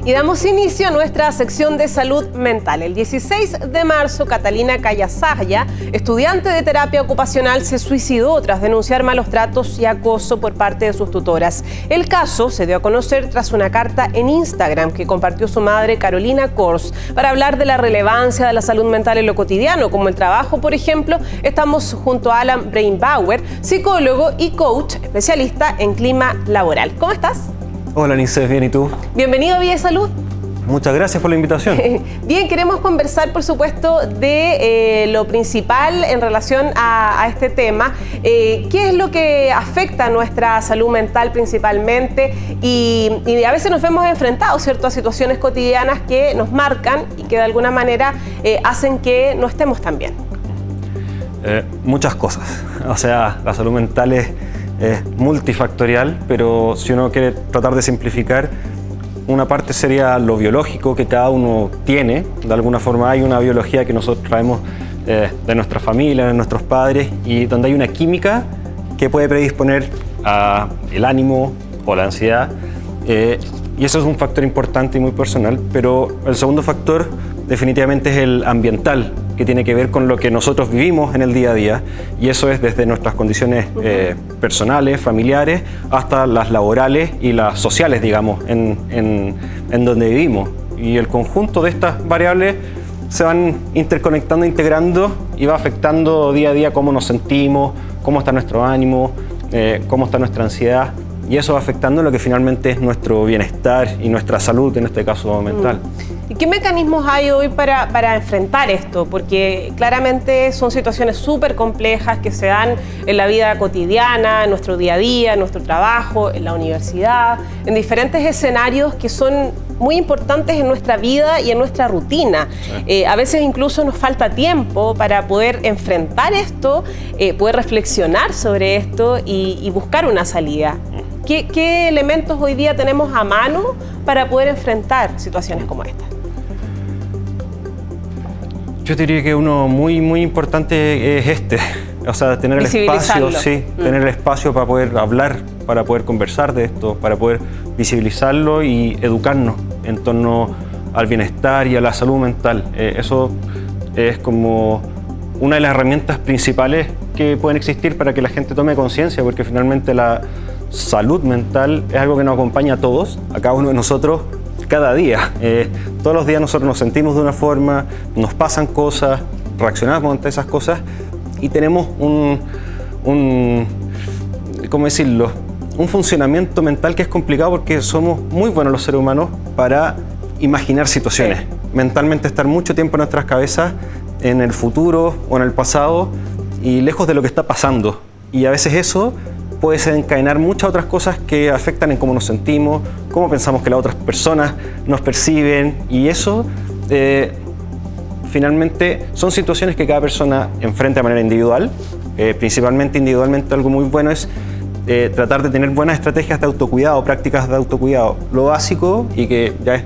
Y damos inicio a nuestra sección de salud mental. El 16 de marzo, Catalina Callasaya, estudiante de terapia ocupacional, se suicidó tras denunciar malos tratos y acoso por parte de sus tutoras. El caso se dio a conocer tras una carta en Instagram que compartió su madre, Carolina Kors. Para hablar de la relevancia de la salud mental en lo cotidiano, como el trabajo, por ejemplo, estamos junto a Alan Breinbauer, psicólogo y coach especialista en clima laboral. ¿Cómo estás? Hola, Nice, bien, ¿y tú? Bienvenido a Vía Salud. Muchas gracias por la invitación. Bien, queremos conversar, por supuesto, de lo principal en relación a este tema. ¿Qué es lo que afecta a nuestra salud mental principalmente? Y a veces nos vemos enfrentados, ¿cierto?, a situaciones cotidianas que nos marcan y que de alguna manera hacen que no estemos tan bien. Muchas cosas. O sea, la salud mental es multifactorial, pero si uno quiere tratar de simplificar, una parte sería lo biológico que cada uno tiene. De alguna forma hay una biología que nosotros traemos de nuestra familia, de nuestros padres, y donde hay una química que puede predisponer a el ánimo o la ansiedad. Y eso es un factor importante y muy personal. Pero el segundo factor definitivamente es el ambiental, que tiene que ver con lo que nosotros vivimos en el día a día, y eso es desde nuestras condiciones personales, familiares, hasta las laborales y las sociales, digamos, en donde vivimos. Y el conjunto de estas variables se van interconectando, integrando, y va afectando día a día cómo nos sentimos, cómo está nuestro ánimo, cómo está nuestra ansiedad, y eso va afectando lo que finalmente es nuestro bienestar y nuestra salud, en este caso mental. ¿Y qué mecanismos hay hoy para enfrentar esto? Porque claramente son situaciones súper complejas que se dan en la vida cotidiana, en nuestro día a día, en nuestro trabajo, en la universidad, en diferentes escenarios que son muy importantes en nuestra vida y en nuestra rutina. Sí. A veces incluso nos falta tiempo para poder enfrentar esto, poder reflexionar sobre esto y buscar una salida. ¿Qué elementos hoy día tenemos a mano para poder enfrentar situaciones como esta? Yo diría que uno muy importante es o sea, tener el espacio, tener el espacio para poder hablar, para poder conversar de esto, para poder visibilizarlo y educarnos en torno al bienestar y a la salud mental. Eso es como una de las herramientas principales que pueden existir para que la gente tome conciencia, porque finalmente la salud mental es algo que nos acompaña a todos, a cada uno de nosotros, cada día. Todos los días nosotros nos sentimos de una forma, nos pasan cosas, reaccionamos ante esas cosas y tenemos ¿cómo decirlo?, un funcionamiento mental que es complicado, porque somos muy buenos los seres humanos para imaginar situaciones. Sí. Mentalmente estar mucho tiempo en nuestras cabezas, en el futuro o en el pasado, y lejos de lo que está pasando. Y a veces eso puede desencadenar muchas otras cosas que afectan en cómo nos sentimos, cómo pensamos que las otras personas nos perciben, y eso finalmente son situaciones que cada persona enfrenta de manera individual. Principalmente individualmente, algo muy bueno es tratar de tener buenas estrategias de autocuidado, prácticas de autocuidado. Lo básico, y que ya es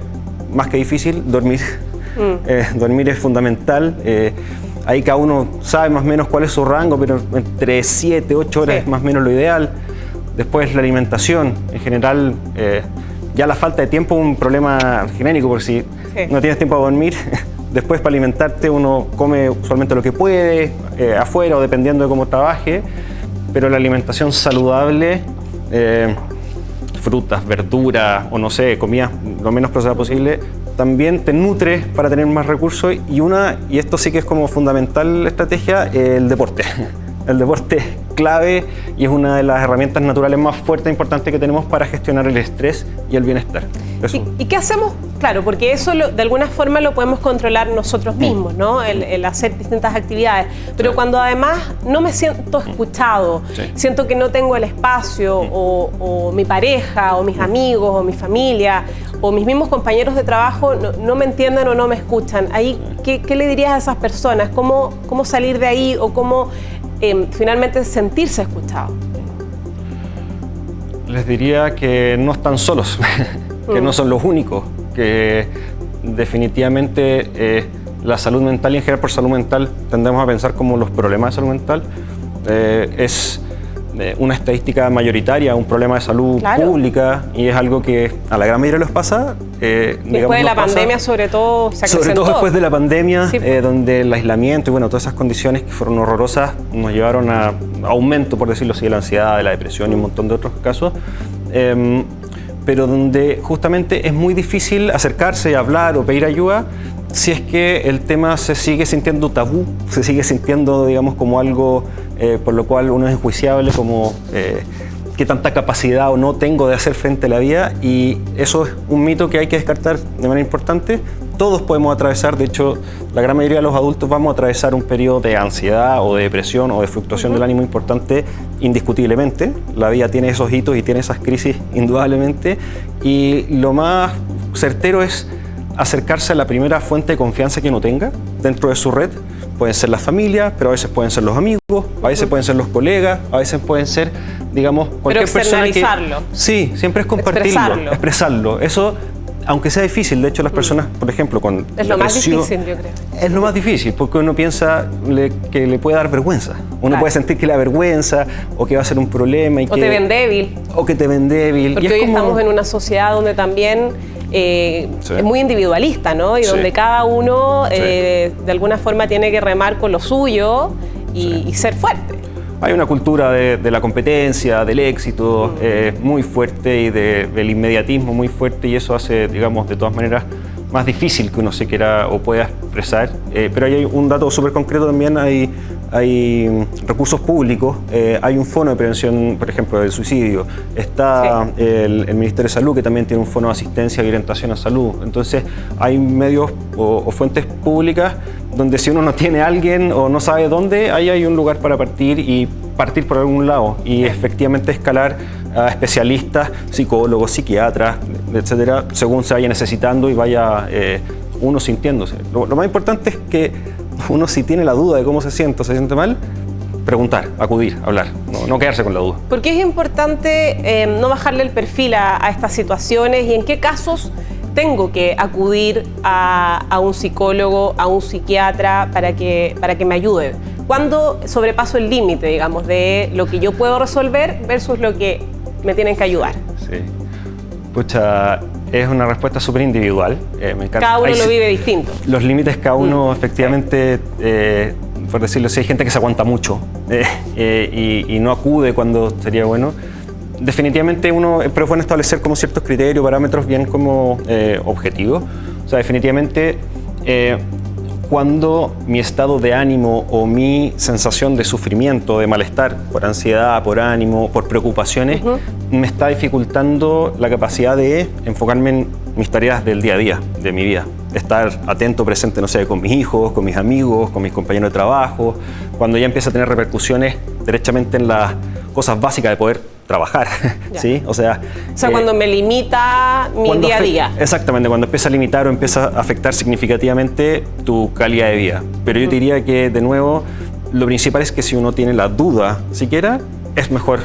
más que difícil, dormir. Dormir es fundamental. Ahí cada uno sabe más o menos cuál es su rango, pero entre 7, 8 horas es más o menos lo ideal. Después la alimentación, en general, ya la falta de tiempo es un problema genérico, porque si no tienes tiempo a dormir, después para alimentarte uno come usualmente lo que puede, afuera o dependiendo de cómo trabaje, pero la alimentación saludable, frutas, verduras o no sé, comida lo menos procesada posible, también te nutre para tener más recursos, y esto sí que es como fundamental la estrategia, el deporte. El deporte es clave y es una de las herramientas naturales más fuertes e importantes que tenemos para gestionar el estrés y el bienestar. ¿Y qué hacemos? Claro, porque eso de alguna forma lo podemos controlar nosotros mismos, ¿no? El hacer distintas actividades. Pero cuando además no me siento escuchado, siento que no tengo el espacio, o mi pareja, o mis amigos, o mi familia, o mis mismos compañeros de trabajo no me entienden o no me escuchan. Ahí, ¿qué le dirías a esas personas? ¿Cómo salir de ahí, o cómo finalmente sentirse escuchado? Les diría que no están solos, que no son los únicos, que definitivamente la salud mental, y en general por salud mental tendemos a pensar como los problemas de salud mental, es una estadística mayoritaria, un problema de salud pública, y es algo que a la gran mayoría les pasa. Después de la pandemia, sobre todo, se acrecentó. Sobre todo después de la pandemia, donde el aislamiento y bueno, todas esas condiciones que fueron horrorosas nos llevaron a aumento, por decirlo así, de la ansiedad, de la depresión y un montón de otros casos. Pero donde justamente es muy difícil acercarse, hablar o pedir ayuda si es que el tema se sigue sintiendo tabú, se sigue sintiendo, digamos, como algo por lo cual uno es enjuiciable, como qué tanta capacidad o no tengo de hacer frente a la vida, y eso es un mito que hay que descartar de manera importante. Todos podemos atravesar, de hecho, la gran mayoría de los adultos vamos a atravesar un periodo de ansiedad o de depresión o de fluctuación del ánimo importante, indiscutiblemente. La vida tiene esos hitos y tiene esas crisis, indudablemente, y lo más certero es acercarse a la primera fuente de confianza que uno tenga dentro de su red. Pueden ser las familias, pero a veces pueden ser los amigos, a veces pueden ser los colegas, a veces pueden ser, digamos, cualquier persona que... Sí, siempre es compartirlo, expresarlo. Eso, aunque sea difícil, de hecho las personas, por ejemplo, con es lo más difícil, yo creo. Es lo más difícil, porque uno piensa que le puede dar vergüenza. Uno puede sentir que le da vergüenza, o que va a ser un problema. O te ven débil. O que te ven débil. Porque hoy estamos en una sociedad donde también... es muy individualista, ¿no? Y donde cada uno de alguna forma tiene que remar con lo suyo y ser fuerte. Hay una cultura de la competencia, del éxito muy fuerte y del inmediatismo muy fuerte, y eso hace, digamos, de todas maneras más difícil que uno se quiera o pueda expresar. Pero hay un dato súper concreto también, hay recursos públicos, hay un fondo de prevención, por ejemplo, del suicidio, está el Ministerio de Salud, que también tiene un fondo de asistencia y orientación a salud. Entonces hay medios o fuentes públicas donde si uno no tiene a alguien o no sabe dónde, ahí hay un lugar para partir y partir por algún lado y efectivamente escalar a especialistas, psicólogos, psiquiatras, etcétera, según se vaya necesitando y vaya uno sintiéndose. Lo más importante es que uno, si tiene la duda de cómo se siente o se siente mal, preguntar, acudir, hablar, no quedarse con la duda. Porque es importante no bajarle el perfil a estas situaciones, y en qué casos tengo que acudir a un psicólogo, a un psiquiatra para que me ayude. ¿Cuándo sobrepaso el límite, digamos, de lo que yo puedo resolver versus lo que me tienen que ayudar? Sí. Pucha, es una respuesta súper individual. Me encanta. Cada uno lo vive distinto. Los límites, cada uno efectivamente, por decirlo así, hay gente que se aguanta mucho y no acude cuando sería bueno. Definitivamente pero es bueno establecer como ciertos criterios, parámetros bien como objetivos. O sea, definitivamente cuando mi estado de ánimo o mi sensación de sufrimiento, de malestar, por ansiedad, por ánimo, por preocupaciones, me está dificultando la capacidad de enfocarme en mis tareas del día a día, de mi vida. Estar atento, presente, no sé, con mis hijos, con mis amigos, con mis compañeros de trabajo, cuando ya empieza a tener repercusiones derechamente en las cosas básicas de poder trabajar, ¿sí? O sea, cuando me limita mi día a día. Exactamente, cuando empieza a limitar o empieza a afectar significativamente tu calidad de vida. Pero yo diría que, de nuevo, lo principal es que si uno tiene la duda siquiera, es mejor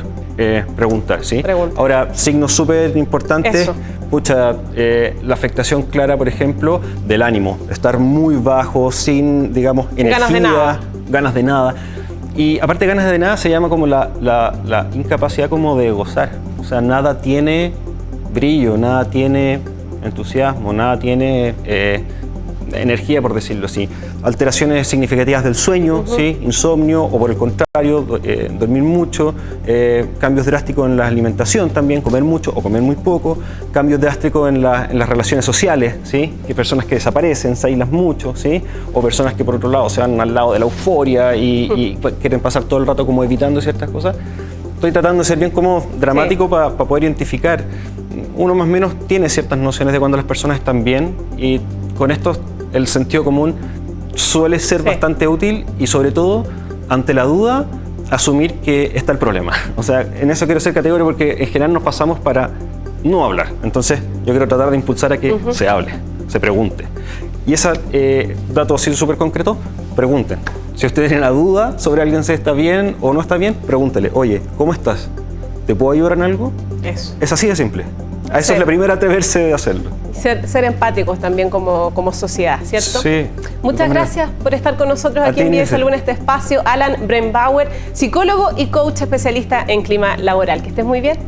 preguntar, ¿sí? Ahora, signos súper importantes, pucha, la afectación clara, por ejemplo, del ánimo. Estar muy bajo, sin, digamos, energía, ganas de nada. Y aparte de ganas de nada, se llama como la incapacidad como de gozar. O sea, nada tiene brillo, nada tiene entusiasmo, nada tiene energía, por decirlo así. Alteraciones significativas del sueño, ¿sí? Insomnio, o por el contrario, dormir mucho, cambios drásticos en la alimentación también, comer mucho o comer muy poco, cambios drásticos en las relaciones sociales, ¿sí? Que personas que desaparecen, se aíslan mucho, ¿sí? O personas que por otro lado se van al lado de la euforia y quieren pasar todo el rato como evitando ciertas cosas. Estoy tratando de ser bien como dramático para poder identificar. Uno más o menos tiene ciertas nociones de cuando las personas están bien, y con esto el sentido común suele ser bastante útil, y sobre todo, ante la duda, asumir que está el problema. O sea, en eso quiero ser categórico, porque en general nos pasamos para no hablar. Entonces, yo quiero tratar de impulsar a que se hable, se pregunte. Y ese dato así súper concreto, pregunten. Si ustedes tienen la duda sobre alguien si está bien o no está bien, pregúntele: oye, ¿cómo estás? ¿Te puedo ayudar en algo? Eso. Es así de simple. A eso es la primera atreverse de hacerlo. Ser empáticos también como sociedad, ¿cierto? Sí. Muchas gracias por estar con nosotros aquí en Vive Salud en este espacio. Alan Brembauer, psicólogo y coach especialista en clima laboral. Que estés muy bien.